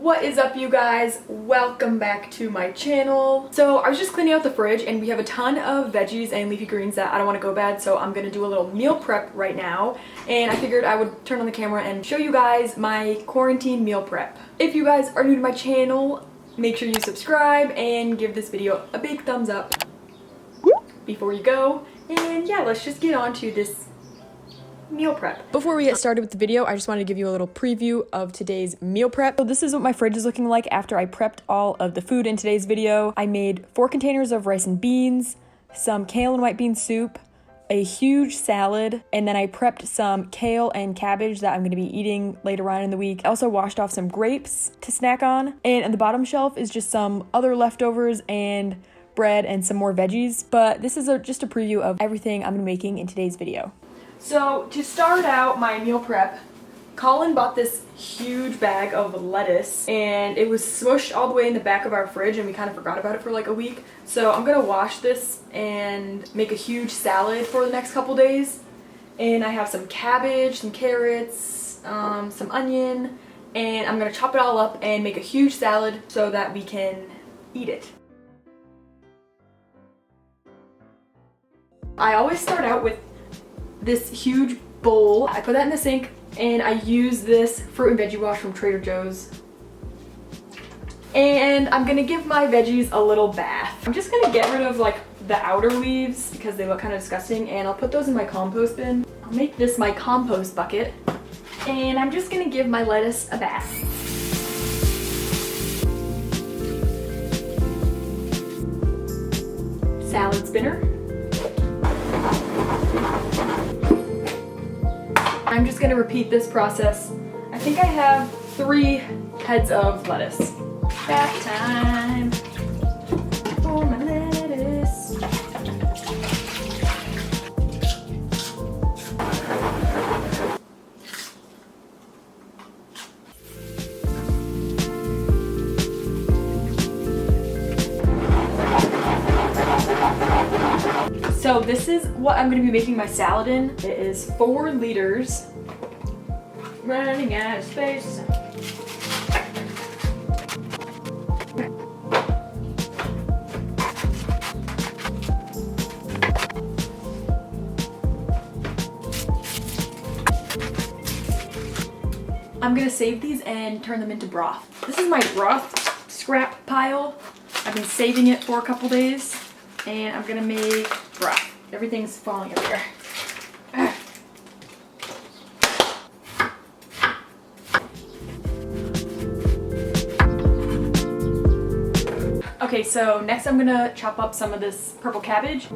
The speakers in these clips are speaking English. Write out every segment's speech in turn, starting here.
What is up, you guys? Welcome back to my channel. So I was just cleaning out the fridge and we have a ton of veggies and leafy greens that I don't want to go bad, so I'm gonna do a little meal prep right now, and I figured I would turn on the camera and show you guys my quarantine meal prep. If you guys are new to my channel, make sure you subscribe and give this video a big thumbs up before you go. And yeah, let's just get on to this meal prep. Before we get started with the video, I just wanted to give you a little preview of today's meal prep. So this is what my fridge is looking like after I prepped all of the food in today's video. I made 4 containers of rice and beans, some kale and white bean soup, a huge salad, and then I prepped some kale and cabbage that I'm going to be eating later on in the week. I also washed off some grapes to snack on, and on the bottom shelf is just some other leftovers and bread and some more veggies. But this is just a preview of everything I'm making in today's video. So to start out my meal prep, Colin bought this huge bag of lettuce and it was smushed all the way in the back of our fridge and we kind of forgot about it for like a week. So I'm gonna wash this and make a huge salad for the next couple days. And I have some cabbage, some carrots, some onion, and I'm gonna chop it all up and make a huge salad so that we can eat it. I always start out with this huge bowl. I put that in the sink and I use this fruit and veggie wash from Trader Joe's. And I'm gonna give my veggies a little bath. I'm just gonna get rid of like the outer leaves because they look kind of disgusting, and I'll put those in my compost bin. I'll make this my compost bucket, and I'm just gonna give my lettuce a bath. Salad spinner. I'm just going to repeat this process. I think I have 3 heads of lettuce. Bath time for my lettuce. So this is what I'm going to be making my salad in. It is 4 liters. Running out of space. I'm going to save these and turn them into broth. This is my broth scrap pile. I've been saving it for a couple days. And I'm gonna make broth. Everything's falling everywhere. Okay, so next I'm gonna chop up some of this purple cabbage.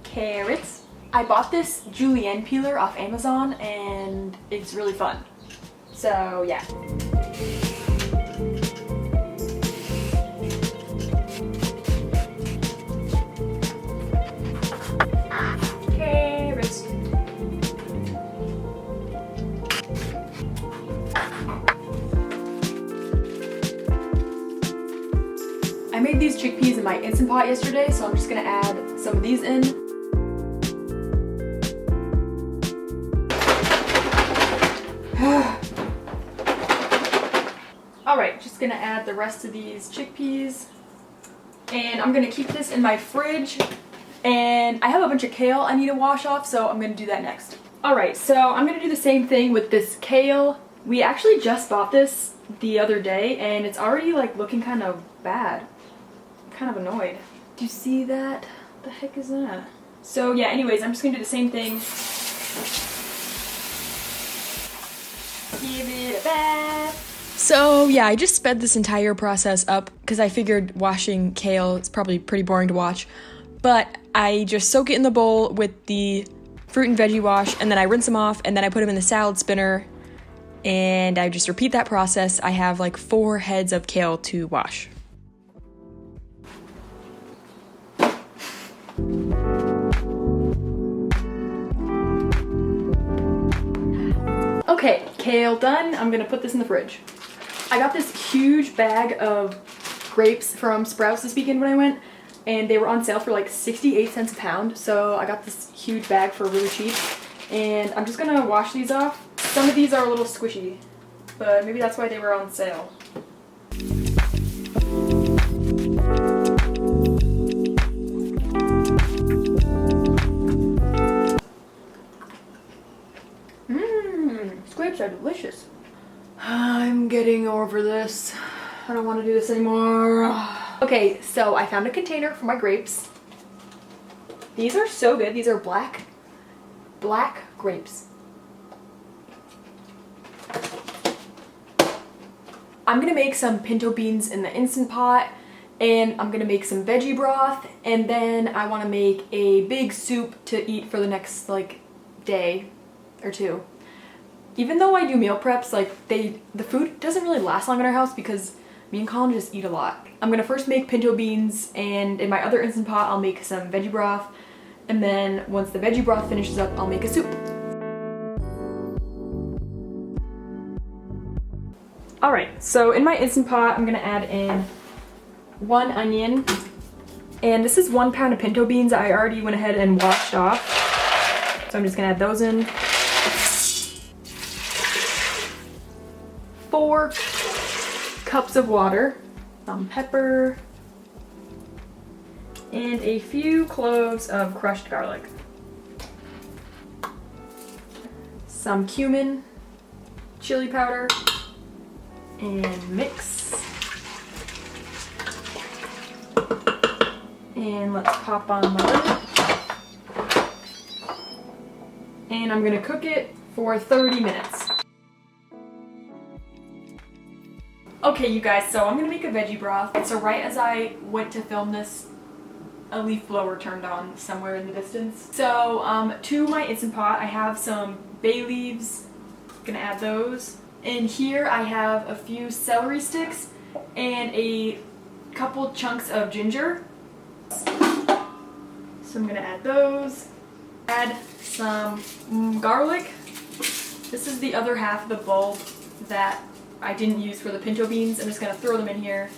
Carrots. I bought this julienne peeler off Amazon and it's really fun. So yeah. Carrots. I made these chickpeas in my Instant Pot yesterday, so I'm just gonna add some of these in. Alright, just gonna add the rest of these chickpeas, and I'm gonna keep this in my fridge, and I have a bunch of kale I need to wash off, so I'm gonna do that next. Alright, so I'm gonna do the same thing with this kale. We actually just bought this the other day and it's already like looking kind of bad. I'm kind of annoyed. Do you see that? What the heck is that? So yeah, anyways, I'm just gonna do the same thing. Give it a bath. So yeah, I just sped this entire process up because I figured washing kale is probably pretty boring to watch, but I just soak it in the bowl with the fruit and veggie wash, and then I rinse them off, and then I put them in the salad spinner, and I just repeat that process. I have like 4 heads of kale to wash. Okay, kale done. I'm gonna put this in the fridge. I got this huge bag of grapes from Sprouts this weekend when I went, and they were on sale for like 68 cents a pound, so I got this huge bag for really cheap. And I'm just gonna wash these off. Some of these are a little squishy, but maybe that's why they were on sale. Scrapes are delicious. I'm getting over this. I don't want to do this anymore. Okay, so I found a container for my grapes. These are so good. These are black grapes. I'm gonna make some pinto beans in the Instant Pot, and I'm gonna make some veggie broth, and then I want to make a big soup to eat for the next like day or two. Even though I do meal preps, like the food doesn't really last long in our house because me and Colin just eat a lot. I'm gonna first make pinto beans, and in my other Instant Pot I'll make some veggie broth, and then once the veggie broth finishes up I'll make a soup. Alright, so in my Instant Pot I'm gonna add in 1 onion, and this is 1 pound of pinto beans I already went ahead and washed off, so I'm just gonna add those in. 4 cups of water, some pepper, and a few cloves of crushed garlic, some cumin, chili powder, and mix. And let's pop on the lid. And I'm gonna cook it for 30 minutes. Okay, you guys, so I'm gonna make a veggie broth. So right as I went to film this, a leaf blower turned on somewhere in the distance. So to my Instant Pot, I have some bay leaves. Gonna add those. And here I have a few celery sticks and a couple chunks of ginger. So I'm gonna add those. Add some garlic. This is the other half of the bulb that I didn't use for the pinto beans. I'm just gonna throw them in here,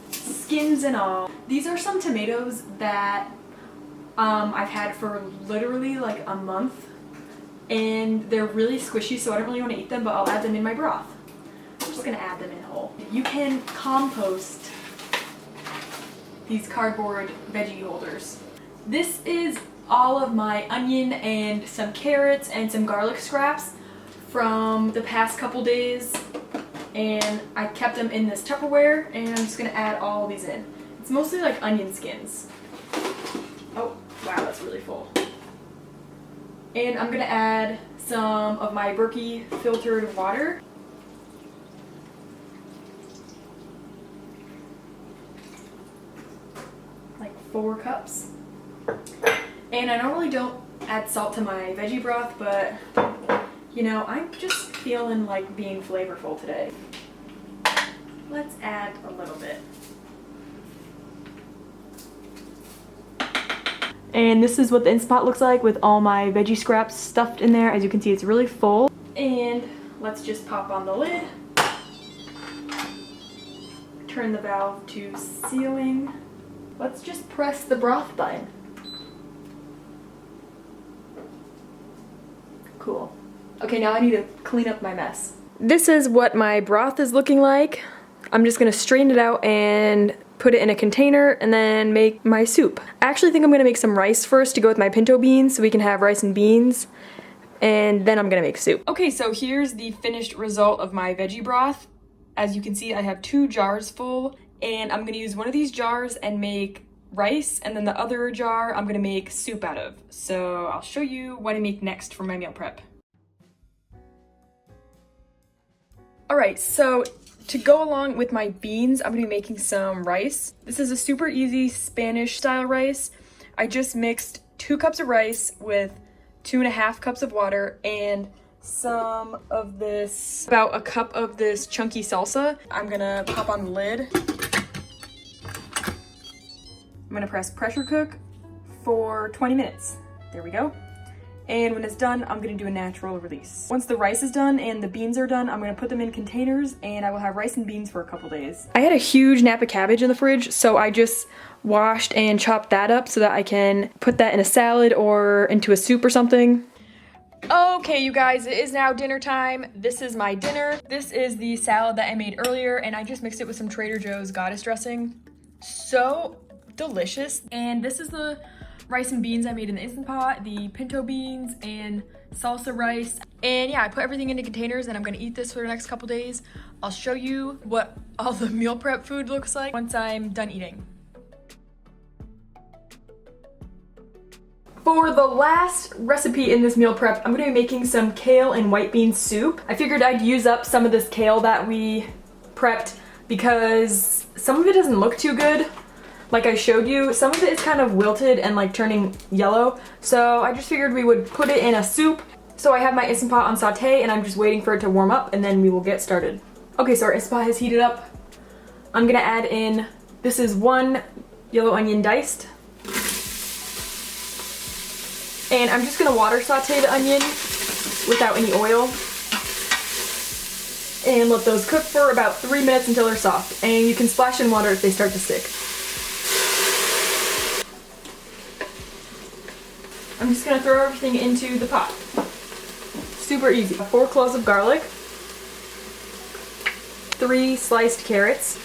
skins and all. These are some tomatoes that I've had for literally like a month, and they're really squishy, so I don't really want to eat them, but I'll add them in my broth. I'm just gonna add them in whole. You can compost these cardboard veggie holders. This is all of my onion and some carrots and some garlic scraps from the past couple days, and I kept them in this Tupperware, and I'm just gonna add all these in. It's mostly like onion skins. Oh, wow, that's really full. And I'm gonna add some of my Berkey filtered water. Like 4 cups. And I normally don't add salt to my veggie broth, but you know, I'm just feeling like being flavorful today. Let's add a little bit. And this is what the Instant Pot looks like with all my veggie scraps stuffed in there. As you can see, it's really full. And let's just pop on the lid. Turn the valve to sealing. Let's just press the broth button. Cool. Okay, now I need to clean up my mess. This is what my broth is looking like. I'm just gonna strain it out and put it in a container and then make my soup. I actually think I'm gonna make some rice first to go with my pinto beans so we can have rice and beans, and then I'm gonna make soup. Okay, so here's the finished result of my veggie broth. As you can see, I have 2 jars full, and I'm gonna use one of these jars and make rice, and then the other jar I'm gonna make soup out of. So I'll show you what I make next for my meal prep. Alright, so to go along with my beans, I'm gonna be making some rice. This is a super easy Spanish style rice. I just mixed 2 cups of rice with 2.5 cups of water and some of this, about a cup of this chunky salsa. I'm gonna pop on the lid. I'm gonna press pressure cook for 20 minutes. There we go. And when it's done, I'm gonna do a natural release. Once the rice is done and the beans are done, I'm gonna put them in containers and I will have rice and beans for a couple days. I had a huge Napa cabbage in the fridge, so I just washed and chopped that up so that I can put that in a salad or into a soup or something. Okay, you guys, it is now dinner time. This is my dinner. This is the salad that I made earlier, and I just mixed it with some Trader Joe's goddess dressing. So delicious. And this is the rice and beans I made in the Instant Pot, the pinto beans and salsa rice. And yeah, I put everything into containers and I'm gonna eat this for the next couple days. I'll show you what all the meal prep food looks like once I'm done eating. For the last recipe in this meal prep, I'm gonna be making some kale and white bean soup. I figured I'd use up some of this kale that we prepped because some of it doesn't look too good. Like I showed you, some of it is kind of wilted and like turning yellow. So I just figured we would put it in a soup. So I have my Instant Pot on saute and I'm just waiting for it to warm up and then we will get started. Okay, so our Instant Pot has heated up. I'm gonna add in, this is 1 yellow onion diced. And I'm just gonna water saute the onion without any oil. And let those cook for about 3 minutes until they're soft. And you can splash in water if they start to stick. I'm just gonna throw everything into the pot. Super easy. 4 cloves of garlic, 3 sliced carrots,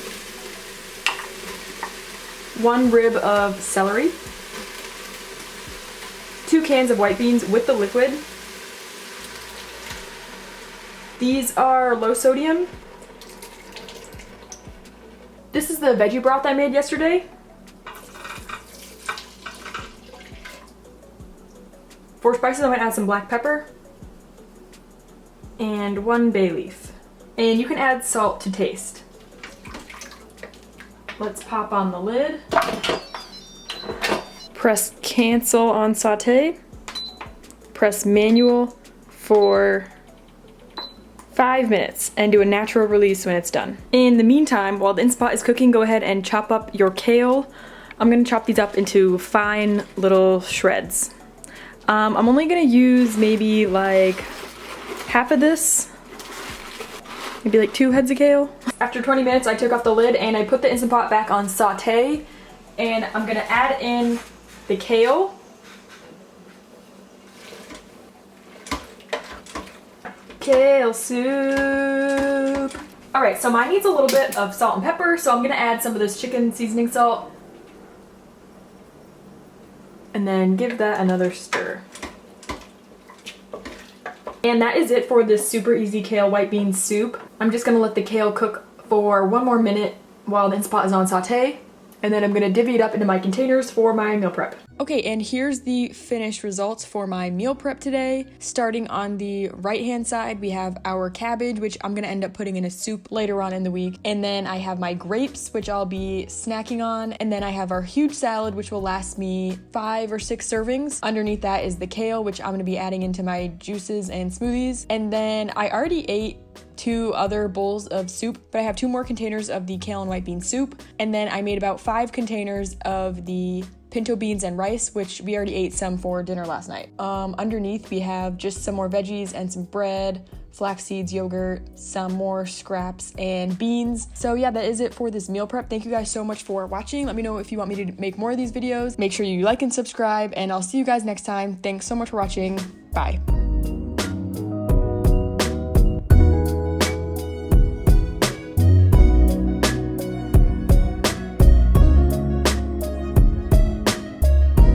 1 rib of celery, 2 cans of white beans with the liquid. These are low sodium. This is the veggie broth I made yesterday. 4 spices, I'm gonna add some black pepper and 1 bay leaf. And you can add salt to taste. Let's pop on the lid. Press cancel on saute. Press manual for 5 minutes and do a natural release when it's done. In the meantime, while the Instant Pot is cooking, go ahead and chop up your kale. I'm gonna chop these up into fine little shreds. I'm only gonna use maybe like half of this, maybe like 2 heads of kale. After 20 minutes, I took off the lid and I put the Instant Pot back on saute, and I'm gonna add in the kale. Kale soup. All right, so mine needs a little bit of salt and pepper, so I'm gonna add some of this chicken seasoning salt. And then give that another stir. And that is it for this super easy kale white bean soup. I'm just gonna let the kale cook for 1 more minute while the Instant Pot is on saute. And then I'm gonna divvy it up into my containers for my meal prep. Okay, and here's the finished results for my meal prep today. Starting on the right-hand side, we have our cabbage, which I'm gonna end up putting in a soup later on in the week. And then I have my grapes, which I'll be snacking on. And then I have our huge salad, which will last me 5 or 6 servings. Underneath that is the kale, which I'm gonna be adding into my juices and smoothies. And then I already ate 2 other bowls of soup, but I have 2 more containers of the kale and white bean soup. And then I made about 5 containers of the pinto beans and rice, which we already ate some for dinner last night. Underneath we have just some more veggies and some bread, flax seeds, yogurt, some more scraps, and beans. So yeah, that is it for this meal prep. Thank you guys so much for watching. Let me know if you want me to make more of these videos. Make sure you like and subscribe, and I'll see you guys next time. Thanks so much for watching. Bye.